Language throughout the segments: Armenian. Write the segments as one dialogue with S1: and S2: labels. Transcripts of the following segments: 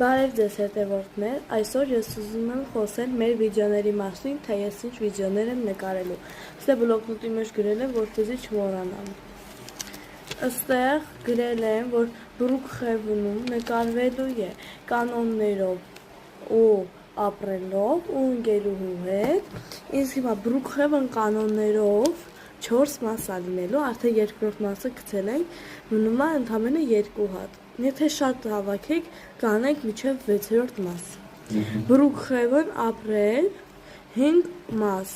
S1: Բարև ձեզ հետևորդներ, այսօր ես ուզում եմ խոսել մեր վիդեոների մասին, թե ես ինչ վիդեոներ եմ նկարելու։ Ստե բլոկնոտի մեջ գրել եմ, որպեսզի չմոռանամ։ Այստեղ գրել եմ, որ Բրուքհևենում նկարվելու է կանոններով ու ապրելով ու ընկերուհու հետ։ Իսկ հիմա Բրուքհևեն կանոններով 4 մաս է լինելու, արդեն երկրորդ մասը գցել ենք, մնում է ընդամենը 2 հատ։ Եթե շատ հավաքեք, կանենք մինչև 6-րդ մաս։ Բրուքհևեն ապրել 5 մաս։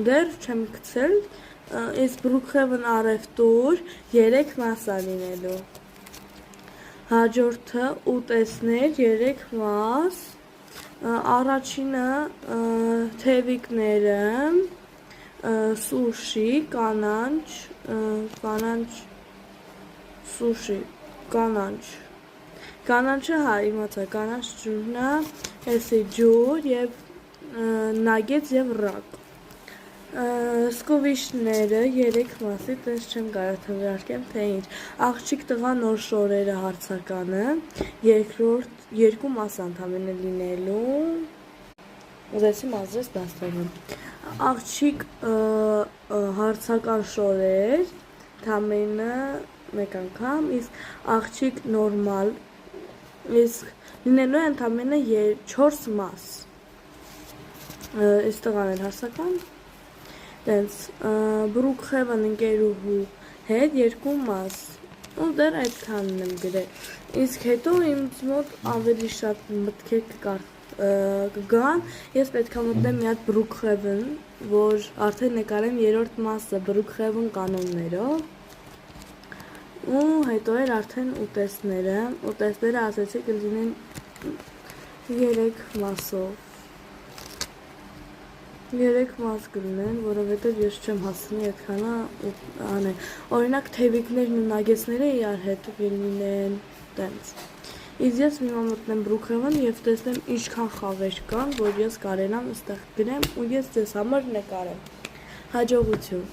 S1: Դեռ չեմ գցել, իսկ Բրուքհևեն առևտուր 3 մաս է լինելու։ Հաջորդը ուտեստներ 3 մաս։ Առաջինը թևիկները, սուշի, կանանչը հա իմացա, կանանչ ջուրն է, էսի ջուր և նագեց և ռակ։ Սկովիշները 3 մասի, տես չեմ կարող թվարկեմ, թե ինչ։ Աղջիկ տղա նոր շորերը հարցականը, երկրորդ 2 մաս ընդամենը լինելու, ուզեցի մազրես դաստանում։ Աղջիկ հարցական շորեր, ընդամենը 1 անգամ, իսկ աղջիկ նորմալ, իսկ լինելու է ընդամենը 4 մաս։ Այս տղան էլ հարցական, տենց Բրուքհևեն ընկերուհու հետ 2 մաս, ու դեռ այդքանն եմ գրել։ Իսկ հետո ինձ մոտ ավելի շատ մտքեր կգան, ես պետք է մտնեմ մի հատ Բրուքհևեն, որ արդեն նկարեմ 3-րդ մասը Բրուքհևեն կանոններով, ու հետո էր արդեն ուտեստները ասեցի կլինեն 3 մասով։ 3 մաս կլինեն, որովհետև ես չեմ հասցնի այդքանը անել։ Օրինակ թևիկներն ու նագեցները իրար հետ լինեն տենց։ Իսկ ես մի մտնեմ Բրուքհևեն և տեսնեմ ինչքան խաղեր կան, որ ես կարենամ այստեղ գրեմ ու ես ձեզ համար նկարեմ։ Հաջողություն։